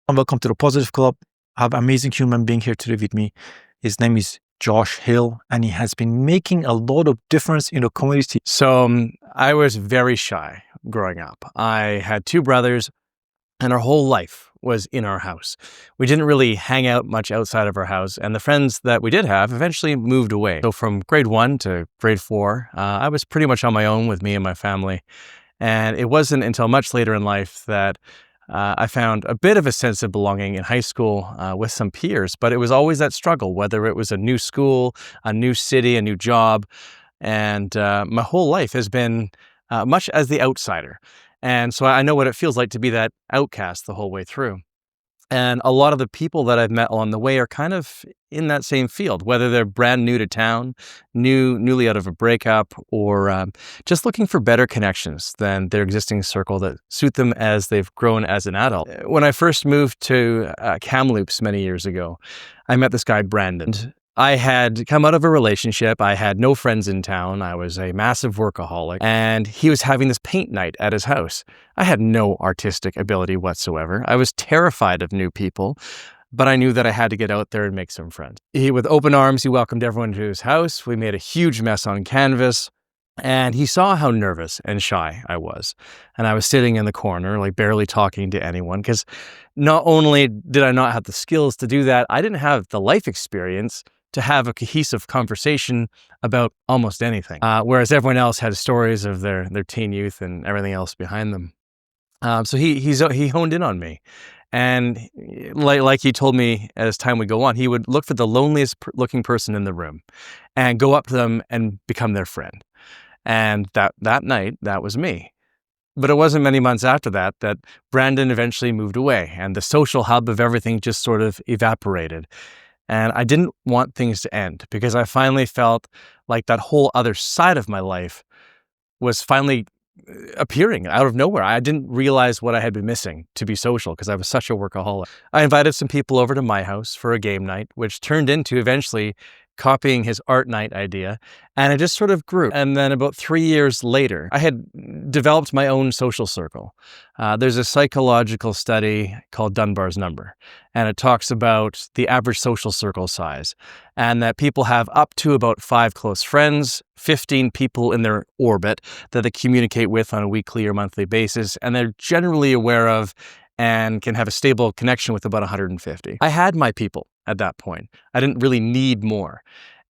And welcome to the Positive Club. I have an amazing human being here today with me. His name is Josh Hill, and he has been making a lot of difference in the community. So I was very shy growing up. I had two brothers, and our whole life was in our house. We didn't really hang out much outside of our house, and the friends that we did have eventually moved away. So from grade 1 to grade 4, I was pretty much on my own with me and my family. And it wasn't until much later in life that I found a bit of a sense of belonging in high school with some peers, but it was always that struggle, whether it was a new school, a new city, a new job. And my whole life has been much as the outsider. And so I know what it feels like to be that outcast the whole way through. And a lot of the people that I've met along the way are kind of in that same field, whether they're brand new to town, newly out of a breakup, or just looking for better connections than their existing circle that suit them as they've grown as an adult. When I first moved to Kamloops many years ago, I met this guy, Brandon. I had come out of a relationship. I had no friends in town. I was a massive workaholic, and he was having this paint night at his house. I had no artistic ability whatsoever. I was terrified of new people, but I knew that I had to get out there and make some friends. With open arms, he welcomed everyone to his house. We made a huge mess on canvas, and he saw how nervous and shy I was. And I was sitting in the corner, like barely talking to anyone, because not only did I not have the skills to do that, I didn't have the life experience to have a cohesive conversation about almost anything, whereas everyone else had stories of their teen youth and everything else behind them. So he honed in on me, and like he told me as time would go on, he would look for the loneliest looking person in the room, and go up to them and become their friend. And that night, that was me. But it wasn't many months after that Brandon eventually moved away, and the social hub of everything just sort of evaporated. And I didn't want things to end because I finally felt like that whole other side of my life was finally appearing out of nowhere. I didn't realize what I had been missing to be social because I was such a workaholic. I invited some people over to my house for a game night, which turned into eventually copying his art night idea, and it just sort of grew. And then about 3 years later, I had developed my own social circle. There's a psychological study called Dunbar's number, and it talks about the average social circle size, and that people have up to about 5 close friends, 15 people in their orbit that they communicate with on a weekly or monthly basis, and they're generally aware of and can have a stable connection with about 150. I had my people at that point. I didn't really need more.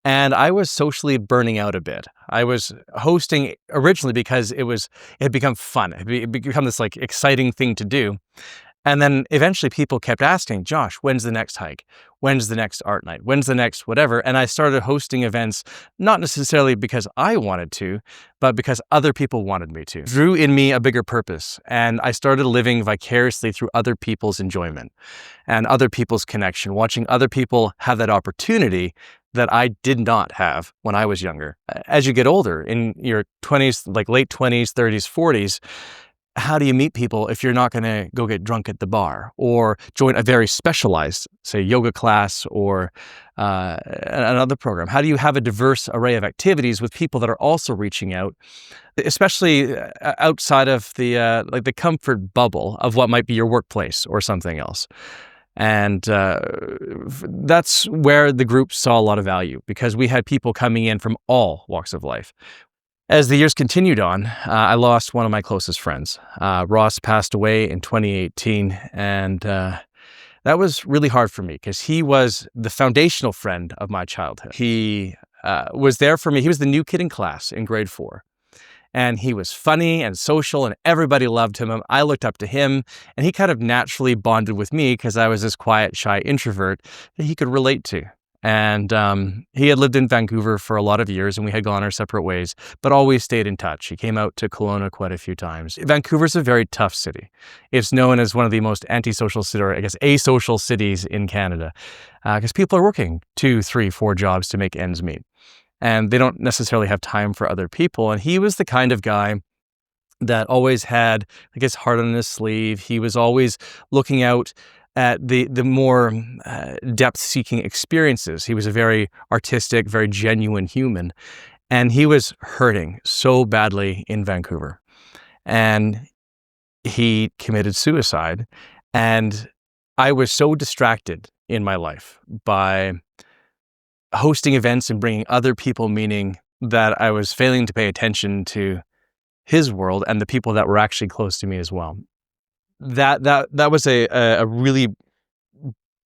And I was socially burning out a bit. I was hosting originally because it had become fun. It had become this like exciting thing to do. And then eventually people kept asking, Josh, when's the next hike? When's the next art night? When's the next whatever? And I started hosting events, not necessarily because I wanted to, but because other people wanted me to. It drew in me a bigger purpose. And I started living vicariously through other people's enjoyment and other people's connection, watching other people have that opportunity that I did not have when I was younger. As you get older, in your 20s, like late 20s, 30s, 40s, how do you meet people if you're not going to go get drunk at the bar or join a very specialized, say, yoga class or another program? How do you have a diverse array of activities with people that are also reaching out, especially outside of the like the comfort bubble of what might be your workplace or something else? And that's where the group saw a lot of value because we had people coming in from all walks of life. As the years continued on, I lost one of my closest friends. Ross passed away in 2018, and that was really hard for me because he was the foundational friend of my childhood. He was there for me. He was the new kid in class in grade 4. And he was funny and social, and everybody loved him. I looked up to him, and he kind of naturally bonded with me because I was this quiet, shy introvert that he could relate to. And he had lived in Vancouver for a lot of years, and we had gone our separate ways, but always stayed in touch. He came out to Kelowna quite a few times. Vancouver's a very tough city. It's known as one of the most antisocial cities, or I guess asocial cities in Canada, because people are working 2, 3, 4 jobs to make ends meet. And they don't necessarily have time for other people. And he was the kind of guy that always had, I guess, heart on his sleeve. He was always looking out at the more depth-seeking experiences. He was a very artistic, very genuine human. And he was hurting so badly in Vancouver. And he committed suicide. And I was so distracted in my life by hosting events and bringing other people meaning that I was failing to pay attention to his world and the people that were actually close to me as well. That was a really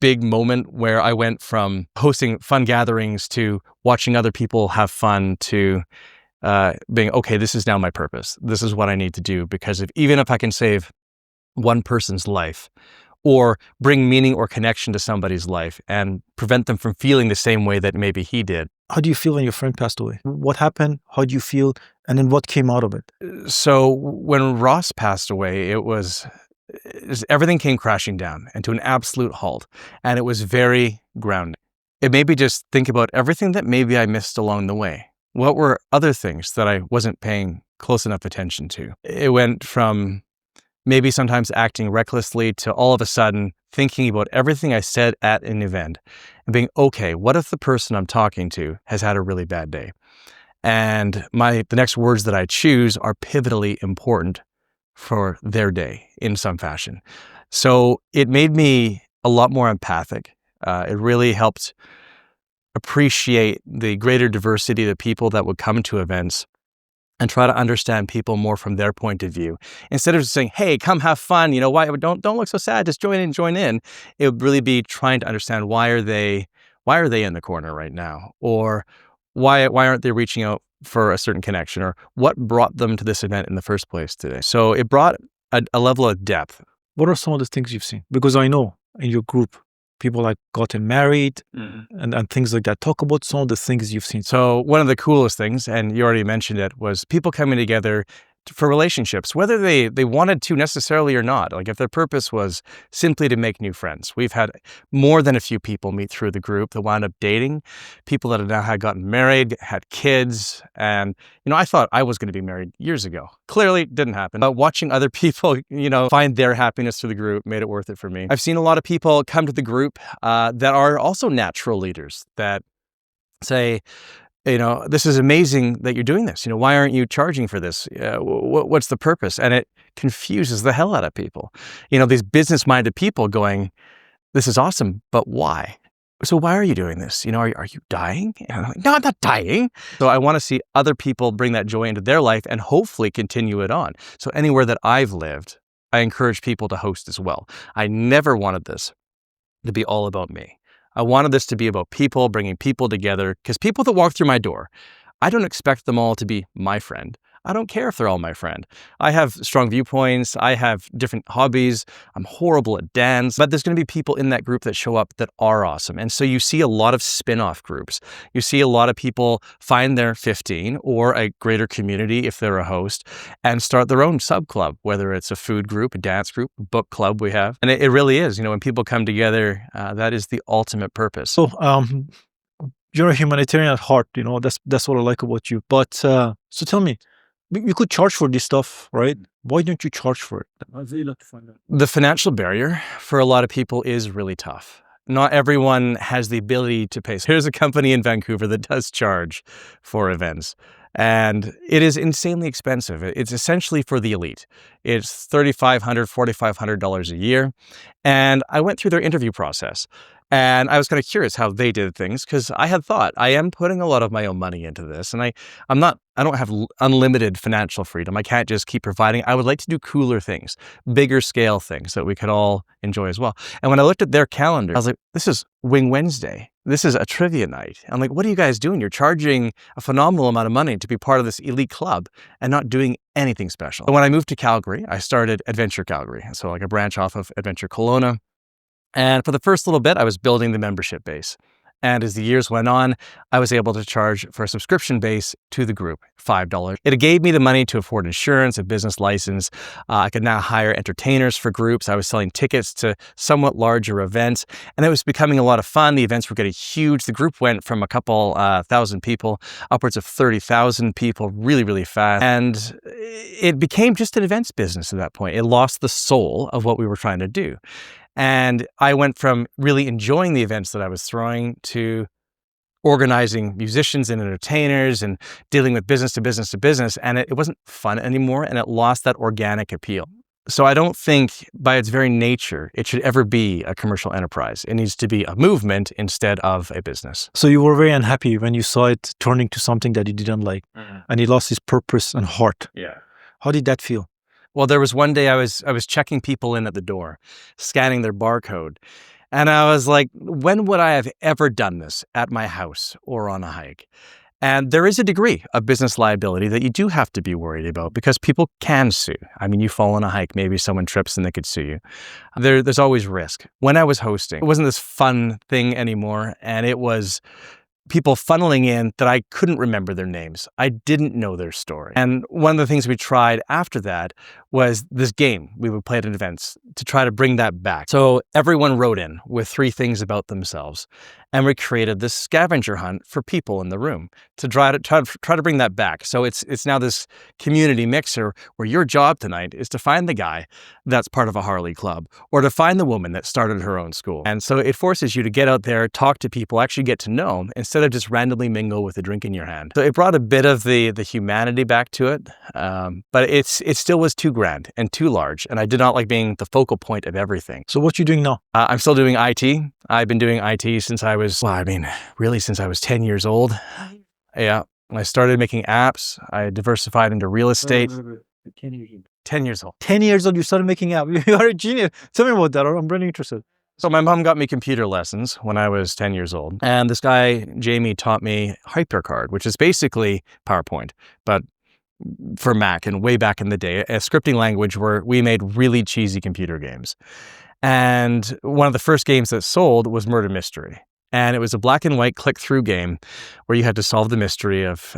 big moment where I went from hosting fun gatherings to watching other people have fun to being, okay, this is now my purpose. This is what I need to do, because even if I can save one person's life or bring meaning or connection to somebody's life and prevent them from feeling the same way that maybe he did. How do you feel when your friend passed away? What happened? How do you feel? And then what came out of it? So when Ross passed away, everything came crashing down and to an absolute halt. And it was very grounding. It made me just think about everything that maybe I missed along the way. What were other things that I wasn't paying close enough attention to? It went from maybe sometimes acting recklessly to all of a sudden thinking about everything I said at an event and being, okay, what if the person I'm talking to has had a really bad day? And the next words that I choose are pivotally important for their day in some fashion. So it made me a lot more empathic. It really helped appreciate the greater diversity of the people that would come to events and try to understand people more from their point of view. Instead of just saying, hey, come have fun, why don't look so sad, just join in. It would really be trying to understand why are they in the corner right now? Or why aren't they reaching out for a certain connection? Or what brought them to this event in the first place today? So it brought a level of depth. What are some of the things you've seen? Because I know in your group, people like gotten married and things like that. Talk about some of the things you've seen. So one of the coolest things, and you already mentioned it, was people coming together for relationships, whether they wanted to necessarily or not. Like if their purpose was simply to make new friends. We've had more than a few people meet through the group that wound up dating, people that have now gotten married, had kids. And, I thought I was going to be married years ago. Clearly didn't happen. But watching other people, find their happiness through the group made it worth it for me. I've seen a lot of people come to the group that are also natural leaders that say, this is amazing that you're doing this. Why aren't you charging for this? What's the purpose? And it confuses the hell out of people. These business-minded people going, this is awesome, but why? So why are you doing this? Are you dying? And I'm like, no, I'm not dying. So I want to see other people bring that joy into their life and hopefully continue it on. So anywhere that I've lived, I encourage people to host as well. I never wanted this to be all about me. I wanted this to be about people, bringing people together, because people that walk through my door, I don't expect them all to be my friend. I don't care if they're all my friend. I have strong viewpoints. I have different hobbies. I'm horrible at dance, but there's going to be people in that group that show up that are awesome. And so you see a lot of spin-off groups. You see a lot of people find their 15 or a greater community if they're a host and start their own sub club, whether it's a food group, a dance group, book club we have. And it really is, when people come together, that is the ultimate purpose. So, you're a humanitarian at heart, that's what I like about you. But, so tell me, you could charge for this stuff, right? Why don't you charge for it? I'd really love to find out. The financial barrier for a lot of people is really tough. Not everyone has the ability to pay. So here's a company in Vancouver that does charge for events, and it is insanely expensive. It's essentially for the elite. It's $3,500, $4,500 a year. And I went through their interview process. And I was kind of curious how they did things, because I had thought I am putting a lot of my own money into this, and I don't have unlimited financial freedom. I can't just keep providing. I would like to do cooler things, bigger scale things that we could all enjoy as well. And when I looked at their calendar, I was like, this is Wing Wednesday. This is a trivia night. I'm like, what are you guys doing? You're charging a phenomenal amount of money to be part of this elite club and not doing anything special. But when I moved to Calgary, I started Adventure Calgary. So like a branch off of Adventure Kelowna. And for the first little bit, I was building the membership base. And as the years went on, I was able to charge for a subscription base to the group, $5. It gave me the money to afford insurance, a business license. I could now hire entertainers for groups. I was selling tickets to somewhat larger events, and it was becoming a lot of fun. The events were getting huge. The group went from a couple thousand people upwards of 30,000 people really, really fast. And it became just an events business at that point. It lost the soul of what we were trying to do. And I went from really enjoying the events that I was throwing to organizing musicians and entertainers and dealing with business to business to business. And it wasn't fun anymore, and it lost that organic appeal. So I don't think by its very nature, it should ever be a commercial enterprise. It needs to be a movement instead of a business. So you were very unhappy when you saw it turning to something that you didn't like, and it lost its purpose and heart. Yeah. How did that feel? Well, there was one day I was checking people in at the door, scanning their barcode. And I was like, when would I have ever done this at my house or on a hike? And there is a degree of business liability that you do have to be worried about because people can sue. I mean, you fall on a hike, maybe someone trips and they could sue you. There's always risk. When I was hosting, it wasn't this fun thing anymore. And it was people funneling in that I couldn't remember their names. I didn't know their story. And one of the things we tried after that was this game we would play at events to try to bring that back. So everyone wrote in with 3 things about themselves. And we created this scavenger hunt for people in the room to try to bring that back. So it's now this community mixer where your job tonight is to find the guy that's part of a Harley club or to find the woman that started her own school. And so it forces you to get out there, talk to people, actually get to know them instead of just randomly mingle with a drink in your hand. So it brought a bit of the humanity back to it, but it still was too grand and too large. And I did not like being the focal point of everything. So what you doing now? I'm still doing IT. I've been doing IT since I was 10 years old. Yeah. I started making apps. I diversified into real estate. 10 years old. 10 years old, you started making apps. You are a genius. Tell me about that. I'm really interested. So my mom got me computer lessons when I was 10 years old. And this guy, Jamie, taught me HyperCard, which is basically PowerPoint, but for Mac and way back in the day, a scripting language where we made really cheesy computer games. And one of the first games that sold was Murder Mystery. And it was a black and white click-through game where you had to solve the mystery of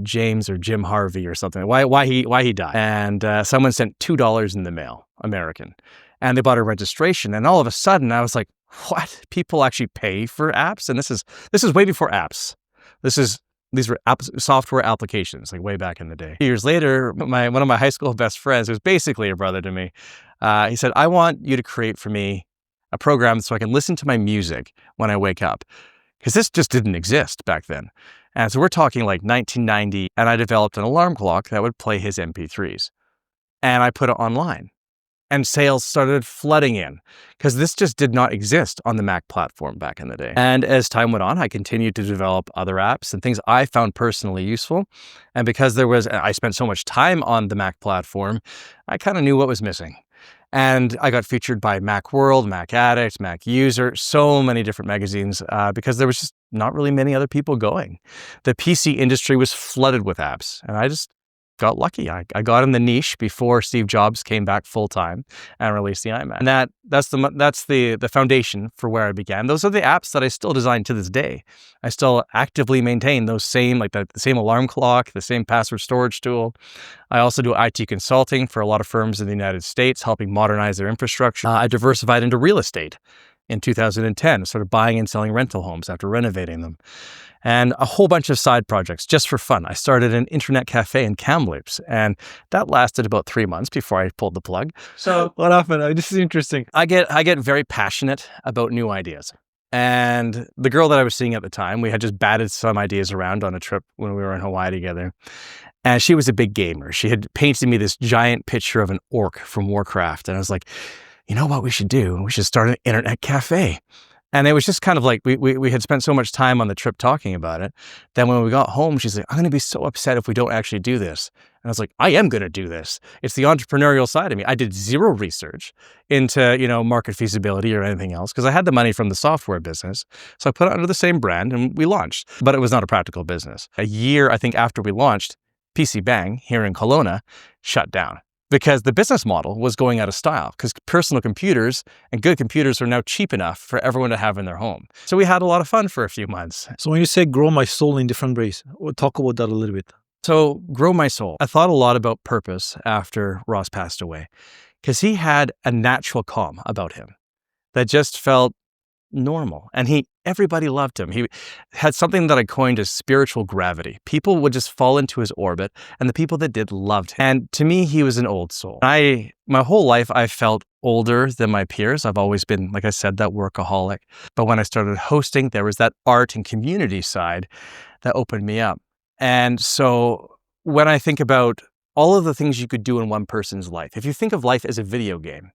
James or Jim Harvey or something, why he died. And someone sent $2 in the mail, American. And they bought a registration. And all of a sudden, I was like, what? People actually pay for apps? And this is way before apps. These were software applications, like way back in the day. A few years later, one of my high school best friends, who's basically a brother to me, he said, I want you to create for me a program so I can listen to my music when I wake up. Because this just didn't exist back then. And so we're talking like 1990, and I developed an alarm clock that would play his MP3s. And I put it online. And sales started flooding in because this just did not exist on the Mac platform back in the day. And as time went on, I continued to develop other apps and things I found personally useful. And because I spent so much time on the Mac platform, I kind of knew what was missing. And I got featured by Macworld, Mac Addict, Mac User, so many different magazines because there was just not really many other people going. The PC industry was flooded with apps, and I just got lucky. I got in the niche before Steve Jobs came back full time and released the iMac. And that's the foundation for where I began. Those are the apps that I still design to this day. I still actively maintain those same, like the same alarm clock, the same password storage tool. I also do IT consulting for a lot of firms in the United States, helping modernize their infrastructure. I diversified into real estate in 2010, started buying and selling rental homes after renovating them. And a whole bunch of side projects just for fun. I started an internet cafe in Kamloops, and that lasted about 3 months before I pulled the plug. So what happened? This is interesting. I get very passionate about new ideas. And the girl that I was seeing at the time, we had just batted some ideas around on a trip when we were in Hawaii together. And she was a big gamer. She had painted me this giant picture of an orc from Warcraft. And I was like, you know what we should do? We should start an internet cafe. And it was just kind of like, we had spent so much time on the trip talking about it. Then when we got home, she's like, I'm going to be so upset if we don't actually do this. And I was like, I am going to do this. It's the entrepreneurial side of me. I did zero research into, market feasibility or anything else because I had the money from the software business. So I put it under the same brand and we launched, but it was not a practical business. A year, I think, after we launched, PC Bang here in Kelowna shut down. Because the business model was going out of style because personal computers and good computers are now cheap enough for everyone to have in their home. So we had a lot of fun for a few months. So when you say grow my soul in different ways, we'll talk about that a little bit. So grow my soul. I thought a lot about purpose after Ross passed away because he had a natural calm about him that just felt normal. And everybody loved him. He had something that I coined as spiritual gravity. People would just fall into his orbit, and the people that did loved him. And to me, he was an old soul. My whole life, I felt older than my peers. I've always been, like I said, that workaholic. But when I started hosting, there was that art and community side that opened me up. And so when I think about all of the things you could do in one person's life. If you think of life as a video game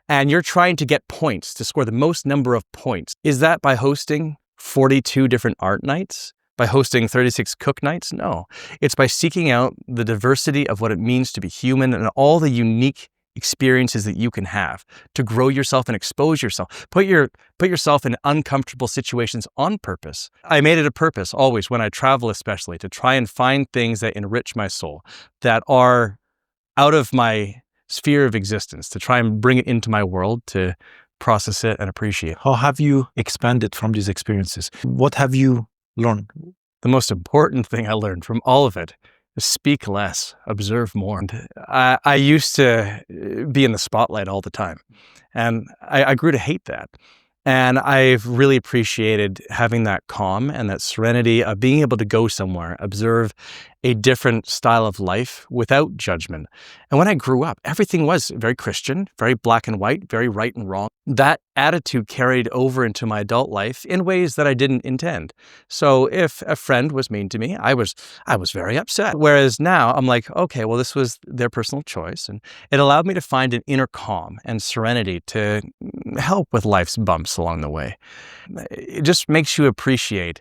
and you're trying to get points to score the most number of points, is that by hosting 42 different art nights? By hosting 36 cook nights? No. It's by seeking out the diversity of what it means to be human and all the unique experiences that you can have to grow yourself and expose yourself. Put yourself in uncomfortable situations on purpose. I made it a purpose always, when I travel especially, to try and find things that enrich my soul, that are out of my sphere of existence, to try and bring it into my world, to process it and appreciate. How have you expanded from these experiences? What have you learned? The most important thing I learned from all of it is speak less, observe more. And I used to be in the spotlight all the time, and I grew to hate that. And I've really appreciated having that calm and that serenity of being able to go somewhere, observe a different style of life without judgment. And when I grew up, everything was very Christian, very black and white, very right and wrong. That attitude carried over into my adult life in ways that I didn't intend. So if a friend was mean to me, I was very upset. Whereas now I'm like, okay, well, this was their personal choice. And it allowed me to find an inner calm and serenity to help with life's bumps along the way. It just makes you appreciate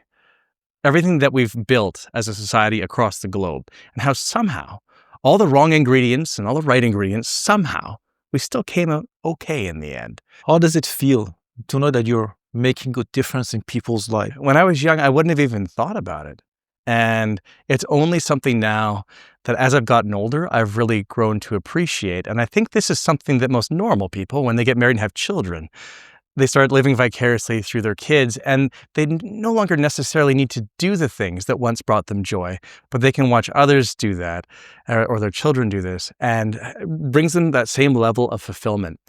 everything that we've built as a society across the globe, and how somehow all the wrong ingredients and all the right ingredients, somehow we still came out okay in the end. How does it feel to know that you're making a difference in people's life? When I was young, I wouldn't have even thought about it. And it's only something now that as I've gotten older, I've really grown to appreciate. And I think this is something that most normal people, when they get married and have children, they start living vicariously through their kids, and they no longer necessarily need to do the things that once brought them joy, but they can watch others do that, or their children do this, and it brings them that same level of fulfillment.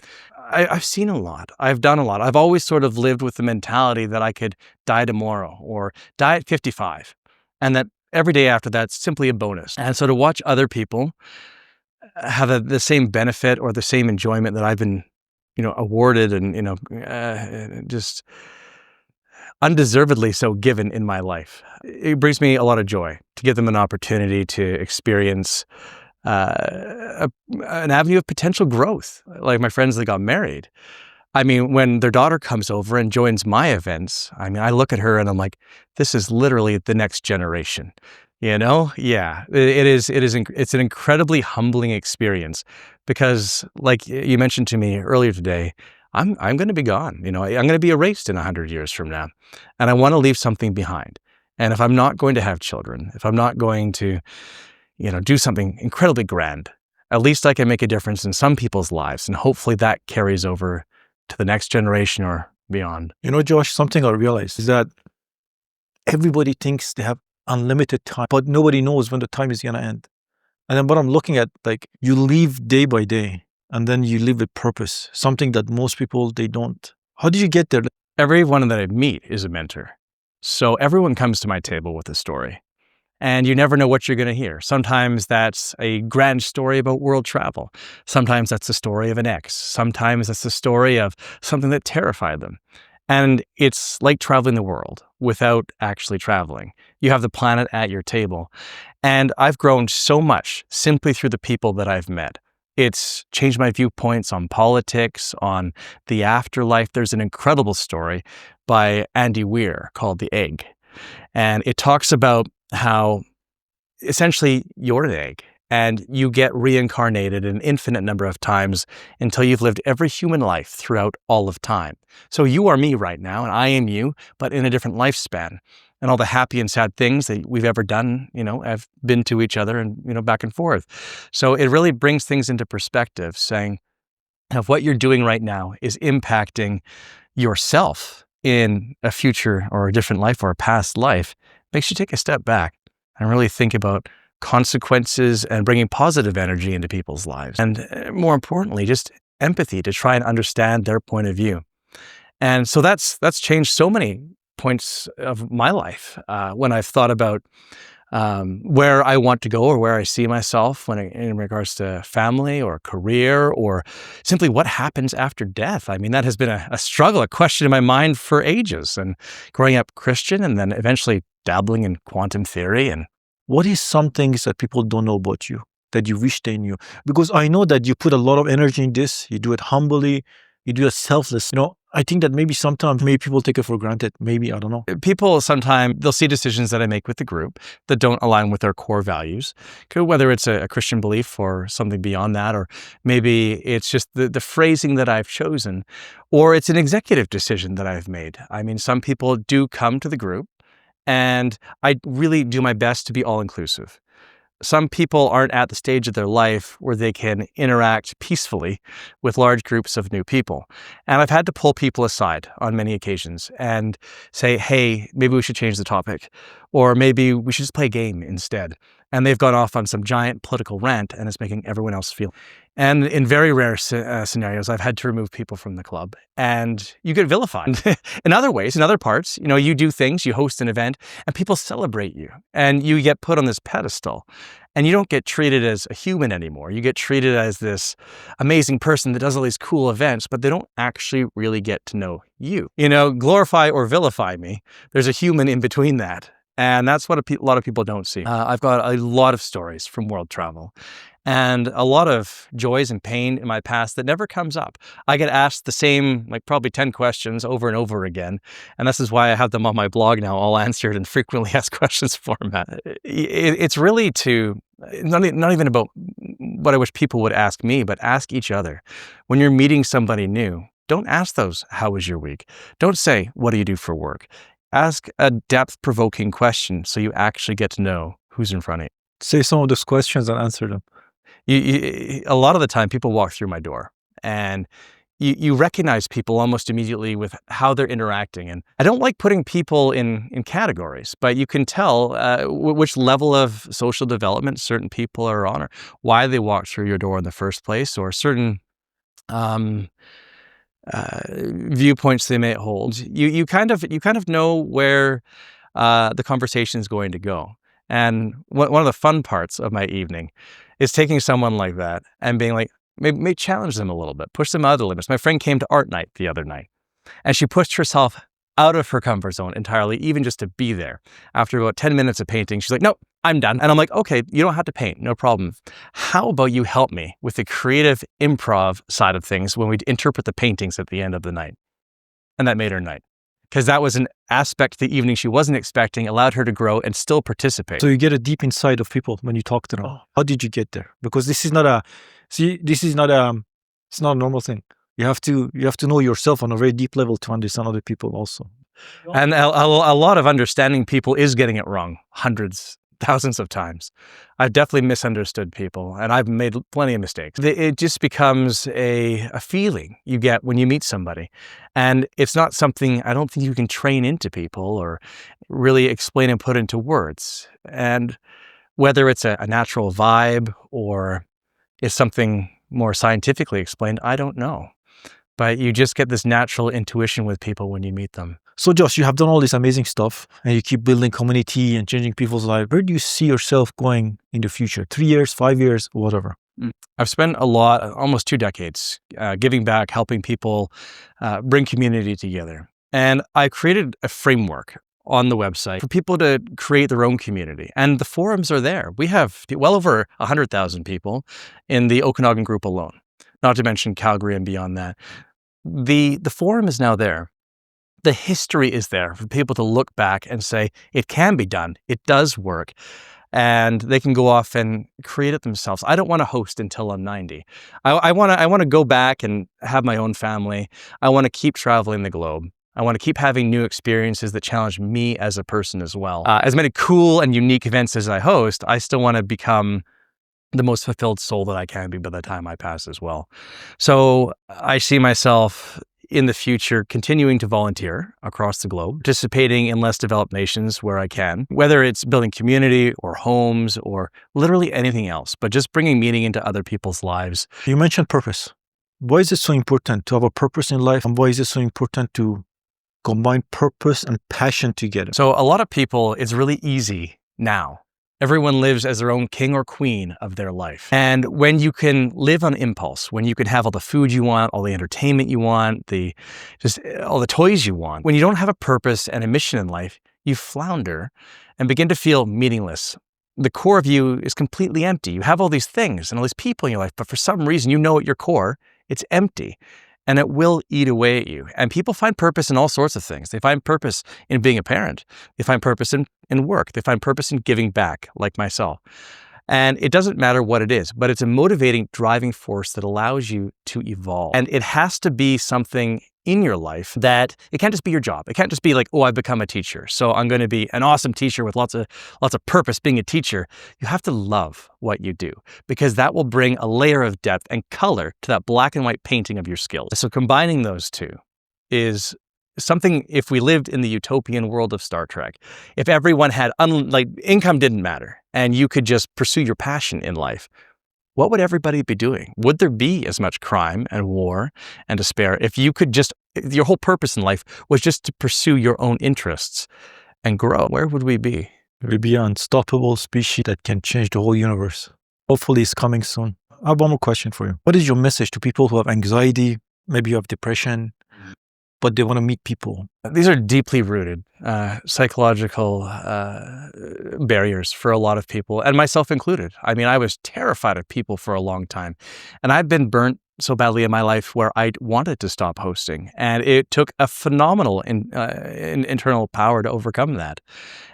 I've seen a lot. I've done a lot. I've always sort of lived with the mentality that I could die tomorrow or die at 55, and that every day after that's simply a bonus. And so to watch other people have the same benefit or the same enjoyment that I've been awarded and, just undeservedly so given in my life, it brings me a lot of joy to give them an opportunity to experience an avenue of potential growth. Like my friends that got married. I mean, when their daughter comes over and joins my events, I look at her and I'm like, this is literally the next generation. Yeah, it's an incredibly humbling experience, because like you mentioned to me earlier today, I'm going to be gone. I'm going to be erased in 100 years from now, and I want to leave something behind. And if I'm not going to have children, if I'm not going to, do something incredibly grand, at least I can make a difference in some people's lives, and hopefully that carries over to the next generation or beyond. Josh, something I realized is that everybody thinks they have unlimited time, but nobody knows when the time is going to end. And then what I'm looking at, like, you live day by day, and then you live with purpose, something that most people, they don't. How did you get there? Everyone that I meet is a mentor. So everyone comes to my table with a story, and you never know what you're going to hear. Sometimes that's a grand story about world travel. Sometimes that's the story of an ex. Sometimes that's the story of something that terrified them. And it's like traveling the world without actually traveling. You have the planet at your table. And I've grown so much simply through the people that I've met. It's changed my viewpoints on politics, on the afterlife. There's an incredible story by Andy Weir called The Egg. And it talks about how essentially you're an egg, and you get reincarnated an infinite number of times until you've lived every human life throughout all of time. So you are me right now, and I am you, but in a different lifespan. And all the happy and sad things that we've ever done, have been to each other and, back and forth. So it really brings things into perspective, saying if what you're doing right now is impacting yourself in a future or a different life or a past life, makes you take a step back and really think about consequences and bringing positive energy into people's lives. And more importantly, just empathy to try and understand their point of view. And so that's changed so many points of my life when I've thought about where I want to go or where I see myself in regards to family or career or simply what happens after death. That has been a struggle, a question in my mind for ages. And growing up Christian and then eventually dabbling in quantum theory. And what is some things that people don't know about you that you wish they knew? Because I know that you put a lot of energy in this. You do it humbly. You do it selfless. I think that maybe sometimes people take it for granted. Maybe, I don't know. People sometimes, they'll see decisions that I make with the group that don't align with their core values, whether it's a Christian belief or something beyond that, or maybe it's just the phrasing that I've chosen, or it's an executive decision that I've made. I mean, some people do come to the group, and I really do my best to be all-inclusive. Some people aren't at the stage of their life where they can interact peacefully with large groups of new people. And I've had to pull people aside on many occasions and say, hey, maybe we should change the topic, or maybe we should just play a game instead. And they've gone off on some giant political rant, and it's making everyone else feel. And in very rare scenarios, I've had to remove people from the club, and you get vilified. In other ways, in other parts, you do things, you host an event, and people celebrate you, and you get put on this pedestal, and you don't get treated as a human anymore. You get treated as this amazing person that does all these cool events, but they don't actually really get to know you. Glorify or vilify me. There's a human in between that. And that's what a lot of people don't see. I've got a lot of stories from world travel and a lot of joys and pain in my past that never comes up. I get asked the same, probably 10 questions over and over again. And this is why I have them on my blog now, all answered in frequently asked questions format. It's really not even about what I wish people would ask me, but ask each other. When you're meeting somebody new, don't ask those, how was your week? Don't say, what do you do for work? Ask a depth-provoking question so you actually get to know who's in front of you. Say some of those questions and answer them. A lot of the time, people walk through my door, and you recognize people almost immediately with how they're interacting. And I don't like putting people in categories, but you can tell which level of social development certain people are on, or why they walk through your door in the first place, or certain viewpoints they may hold. You kind of know where the conversation is going to go. And one of the fun parts of my evening is taking someone like that and being like, maybe challenge them a little bit, push them out of the limits. My friend came to art night the other night, and she pushed herself out of her comfort zone entirely, even just to be there. After about 10 minutes of painting, she's like, no, I'm done. And I'm like, okay, you don't have to paint, no problem. How about you help me with the creative improv side of things when we interpret the paintings at the end of the night? And that made her night. Because that was an aspect of the evening she wasn't expecting, allowed her to grow and still participate. So you get a deep insight of people when you talk to them. How did you get there? Because it's not a normal thing. You have to know yourself on a very deep level to understand other people also. And a lot of understanding people is getting it wrong, hundreds, thousands of times. I've definitely misunderstood people, and I've made plenty of mistakes. It just becomes a feeling you get when you meet somebody. And it's not something I don't think you can train into people or really explain and put into words. And whether it's a natural vibe or it's something more scientifically explained, I don't know. But you just get this natural intuition with people when you meet them. So Josh, you have done all this amazing stuff and you keep building community and changing people's lives. Where do you see yourself going in the future? 3 years, 5 years, whatever? I've spent almost 2 decades, giving back, helping people bring community together. And I created a framework on the website for people to create their own community. And the forums are there. We have well over 100,000 people in the Okanagan group alone, not to mention Calgary and beyond that. The forum is now there. The history is there for people to look back and say, it can be done. It does work. And they can go off and create it themselves. I don't want to host until I'm 90. I want to go back and have my own family. I want to keep traveling the globe. I want to keep having new experiences that challenge me as a person as well. As many cool and unique events as I host, I still want to become the most fulfilled soul that I can be by the time I pass as well. So I see myself in the future continuing to volunteer across the globe, participating in less developed nations where I can, whether it's building community or homes or literally anything else, but just bringing meaning into other people's lives. You mentioned purpose. Why is it so important to have a purpose in life? And why is it so important to combine purpose and passion together? So a lot of people, it's really easy now. Everyone lives as their own king or queen of their life. And when you can live on impulse, when you can have all the food you want, all the entertainment you want, just all the toys you want, when you don't have a purpose and a mission in life, you flounder and begin to feel meaningless. the core of you is completely empty. You have all these things and all these people in your life, but for some reason, you know at your core, it's empty. And it will eat away at you. And people find purpose in all sorts of things. They find purpose in being a parent. They find purpose in work. They find purpose in giving back, like myself. And it doesn't matter what it is, but it's a motivating, driving force that allows you to evolve. And it has to be something in your life that it can't just be your job. It can't just be like, oh, I've become a teacher, so I'm going to be an awesome teacher with lots of purpose being a teacher. You have to love what you do, because that will bring a layer of depth and color to that black and white painting of your skills. So combining those two is something. If we lived in the utopian world of Star Trek, if everyone had income didn't matter and you could just pursue your passion in life, what would everybody be doing? Would there be as much crime and war and despair if you could just, your whole purpose in life was just to pursue your own interests and grow? Where would we be? We'll be an unstoppable species that can change the whole universe. Hopefully it's coming soon. I have one more question for you. What is your message to people who have anxiety, maybe you have depression, but they want to meet people? These are deeply rooted psychological barriers for a lot of people, and myself included. I mean, I was terrified of people for a long time, and I've been burnt so badly in my life where I wanted to stop hosting, and it took a phenomenal internal power to overcome that,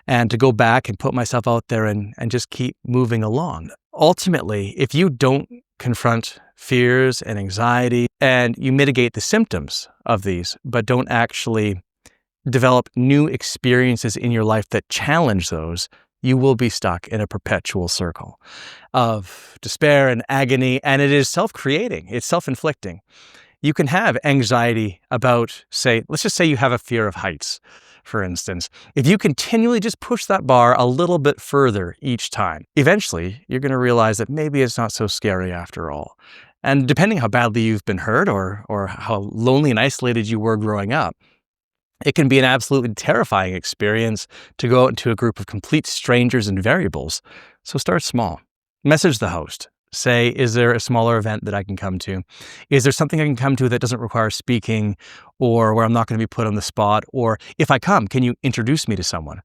and to go back and put myself out there and just keep moving along. Ultimately, if you don't confront fears and anxiety, and you mitigate the symptoms of these, but don't actually develop new experiences in your life that challenge those, you will be stuck in a perpetual circle of despair and agony, and it is self-creating, it's self-inflicting. You can have anxiety about, let's just say you have a fear of heights, for instance. If you continually just push that bar a little bit further each time, eventually you're going to realize that maybe it's not so scary after all. And depending how badly you've been hurt or how lonely and isolated you were growing up, it can be an absolutely terrifying experience to go out into a group of complete strangers and variables. So start small. Message the host. Say, is there a smaller event that I can come to? Is there something I can come to that doesn't require speaking, or where I'm not going to be put on the spot? Or if I come, can you introduce me to someone?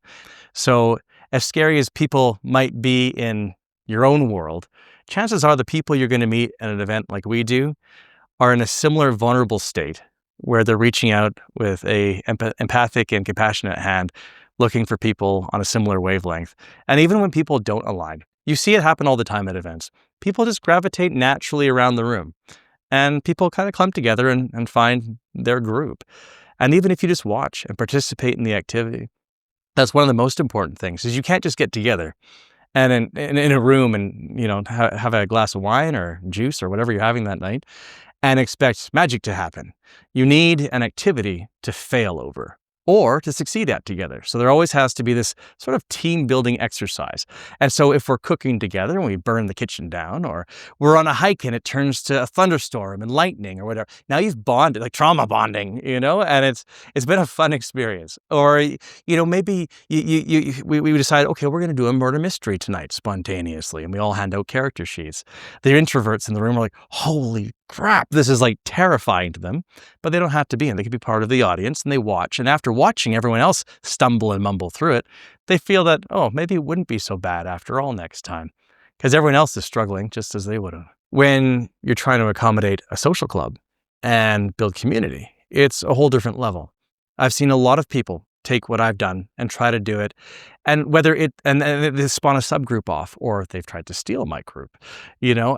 So as scary as people might be in your own world, chances are the people you're going to meet at an event like we do are in a similar vulnerable state where they're reaching out with a empathic and compassionate hand, looking for people on a similar wavelength. And even when people don't align, you see it happen all the time at events. People just gravitate naturally around the room, and people kind of clump together and find their group. And even if you just watch and participate in the activity, that's one of the most important things, is you can't just get together and in a room and have a glass of wine or juice or whatever you're having that night and expect magic to happen. You need an activity to fail over or to succeed at together. So there always has to be this sort of team building exercise. And so if we're cooking together and we burn the kitchen down, or we're on a hike and it turns to a thunderstorm and lightning or whatever, now you've bonded, like trauma bonding, and it's been a fun experience. Or, maybe we decide, okay, we're going to do a murder mystery tonight spontaneously, and we all hand out character sheets. The introverts in the room are like, holy crap, this is like terrifying to them, but they don't have to be, and they can be part of the audience, and they watch. And after watching everyone else stumble and mumble through it, they feel that, oh, maybe it wouldn't be so bad after all next time, because everyone else is struggling just as they would have. When you're trying to accommodate a social club and build community, it's a whole different level. I've seen a lot of people take what I've done and try to do it, and whether and they spawn a subgroup off, or they've tried to steal my group,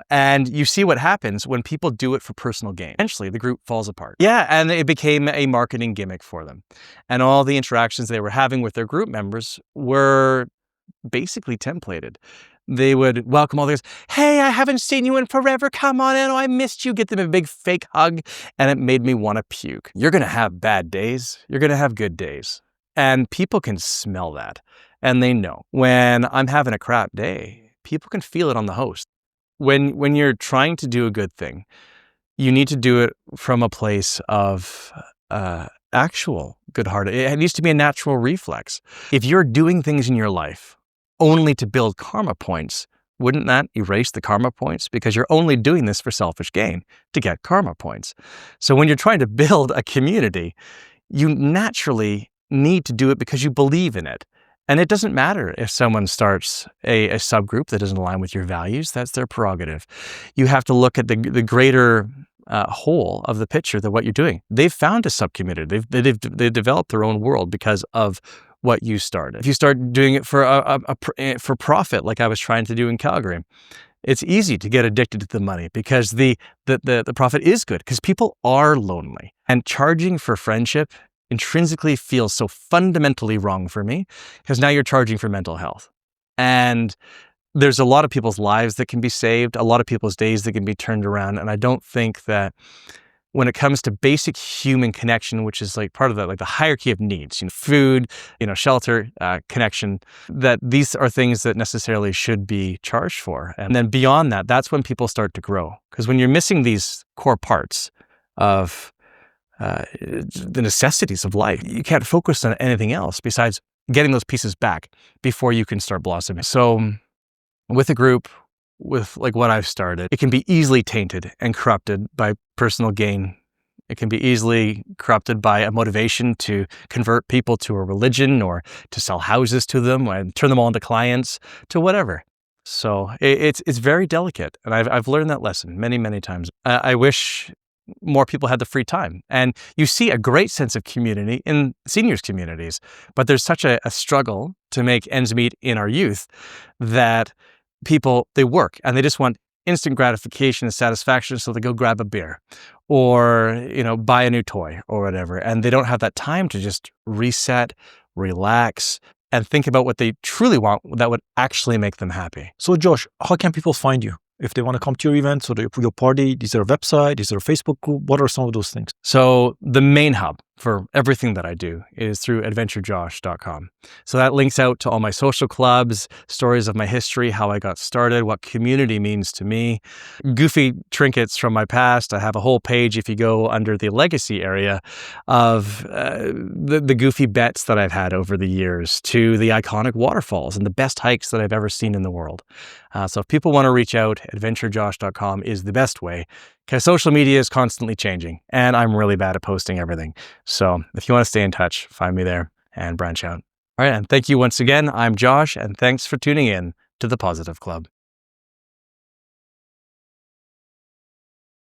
and you see what happens when people do it for personal gain. Eventually the group falls apart. Yeah, and it became a marketing gimmick for them, and all the interactions they were having with their group members were basically templated. They would welcome all these, hey, I haven't seen you in forever, come on in, oh, I missed you, get them a big fake hug, and it made me want to puke. You're going to have bad days, you're going to have good days. And people can smell that, and they know. When I'm having a crap day, people can feel it on the host. When you're trying to do a good thing, you need to do it from a place of actual good-hearted. It needs to be a natural reflex. If you're doing things in your life only to build karma points, wouldn't that erase the karma points? Because you're only doing this for selfish gain, to get karma points. So when you're trying to build a community, you naturally need to do it because you believe in it. And it doesn't matter if someone starts a subgroup that doesn't align with your values. That's their prerogative. You have to look at the greater whole of the picture that what you're doing. They've found a subcommunity. They've developed their own world because of what you started. If you start doing it for profit, like I was trying to do in Calgary, it's easy to get addicted to the money because the profit is good because people are lonely. And charging for friendship intrinsically feels so fundamentally wrong for me because now you're charging for mental health. And there's a lot of people's lives that can be saved, a lot of people's days that can be turned around. And I don't think that when it comes to basic human connection, which is like part of the hierarchy of needs, food, shelter, connection, that these are things that necessarily should be charged for. And then beyond that, that's when people start to grow. Because when you're missing these core parts of the necessities of life, you can't focus on anything else besides getting those pieces back before you can start blossoming. So with a group, with like what I've started, it can be easily tainted and corrupted by personal gain. It can be easily corrupted by a motivation to convert people to a religion or to sell houses to them and turn them all into clients, to whatever. So it's very delicate. And I've learned that lesson many, many times. I wish more people had the free time. And you see a great sense of community in seniors communities, but there's such a struggle to make ends meet in our youth that people, they work and they just want instant gratification and satisfaction. So they go grab a beer or, buy a new toy or whatever. And they don't have that time to just reset, relax, and think about what they truly want that would actually make them happy. So Josh, how can people find you? If they want to come to your events or your party, is there a website? Is there a Facebook group? What are some of those things? So the main hub for everything that I do is through adventurejosh.com. So that links out to all my social clubs, stories of my history, how I got started, what community means to me, goofy trinkets from my past. I have a whole page, if you go under the legacy area, of the goofy bets that I've had over the years, to the iconic waterfalls and the best hikes that I've ever seen in the world. So if people want to reach out, adventurejosh.com is the best way, because social media is constantly changing and I'm really bad at posting everything. So if you want to stay in touch, find me there and branch out. All right. And thank you once again. I'm Josh, and thanks for tuning in to the Positive Club.